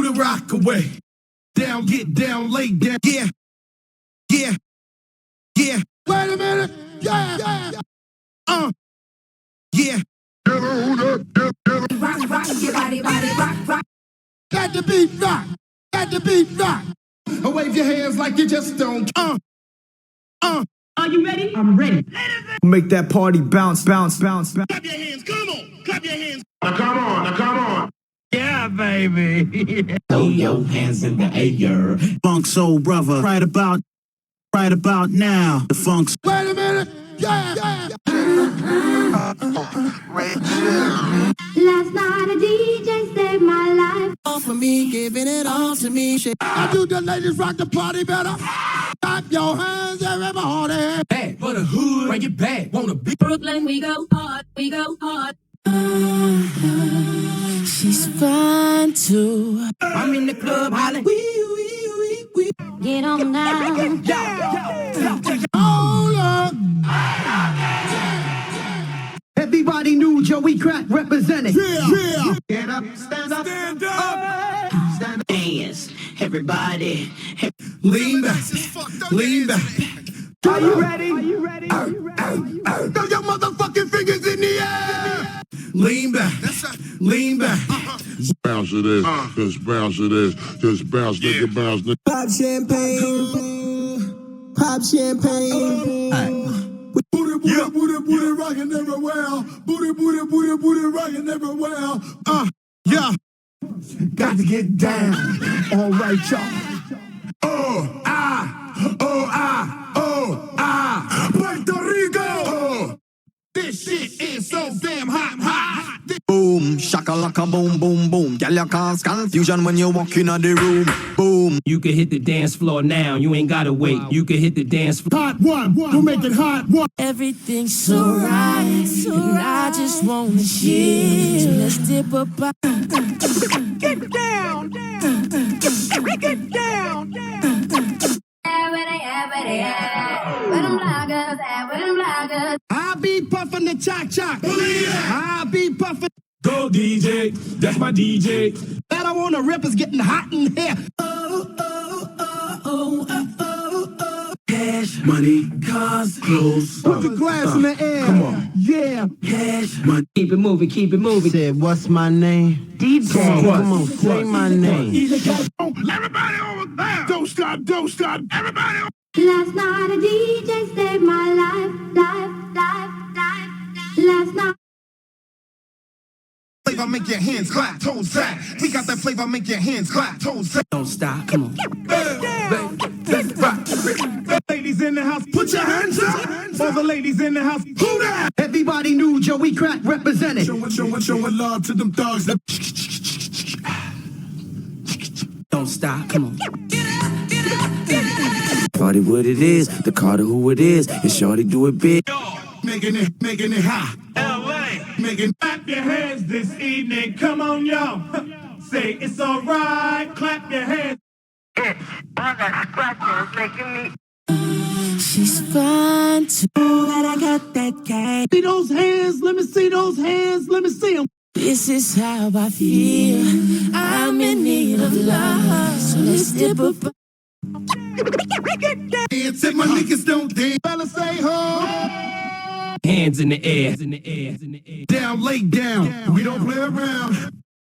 the rock away. Down, get down, lay down. Yeah, yeah, yeah. Wait a minute. Yeah, yeah. Yeah. Rock, rock, your body, rock, rock. Let the beat rock. Let the beat rock. Wave your hands like you just don't. Are you ready? I'm ready. Make that party bounce, bounce, bounce, bounce. Clap your hands, come on. Clap your hands. Now come on. Yeah, baby. Throw your hands in the air. Funk soul brother, right about now. The funk's. Wait a minute. Yeah, yeah. Last night a DJ saved my life. All for me, giving it all to me. Shit. I do the ladies rock the party better. Clap your hands, everybody. Bad for the hood, bring it back. Wanna be Brooklyn, we go hard, we go hard. She's fine too. I'm in the club hollering. Get on down. Hold up. Everybody knew Joey Crack represented. Yeah. Get up, stand up. Stand up. Dance, everybody. Lean back. Lean back. Are you ready? Throw your motherfucking fingers in the air. Lean back. Lean back. Bounce to this, just bounce to this, just bounce, nigga, bounce, nigga. Pop champagne. Pop champagne. Booty rockin' everywhere. Booty rockin' everywhere. Yeah. Got to get down. All right, y'all. Puerto Rico. This shit is so damn hot. Boom, shakalaka, boom, boom, boom. Girl, you cause confusion when you walk in the room. Boom. You can hit the dance floor now. You ain't gotta wait. You can hit the dance floor. Hot one. We'll make it hot one. Everything's so right, and I just wanna shit. So let's dip up. Get down. Get down. I be puffin' the chock. I be puffin'. Go DJ, that's my DJ. That I wanna rip is getting hot in here. Cash, money, cars, clothes. Put the glass in the air. Come on. Yeah. Cash, money. Keep it moving. Said, what's my name? DJ. Come on, say my name. Everybody over there. Don't stop. Everybody over. Last night a DJ saved my life. Last night. Flavor make your hands clap, toes back. We got that flavor make your hands clap, toes back. Don't stop. Come on. Ladies in the house, put your hands up. All the ladies in the house, who that? Everybody knew Joey Crack represented. Showing love to them thugs. Don't stop. Come on. Party what it is, the Carter who it is, and shorty do it big. Making it hot. LA, clap your hands this evening. Come on, y'all. Say it's alright. Clap your hands. She's fine too, but I got that cash. See those hands? Let me see those hands. Let me see them. This is how I feel. I'm in need of love, so let's dip up. Dance and my niggas don't dance. Fellas say ho. Hands in the air. Down, lay down. We don't play around.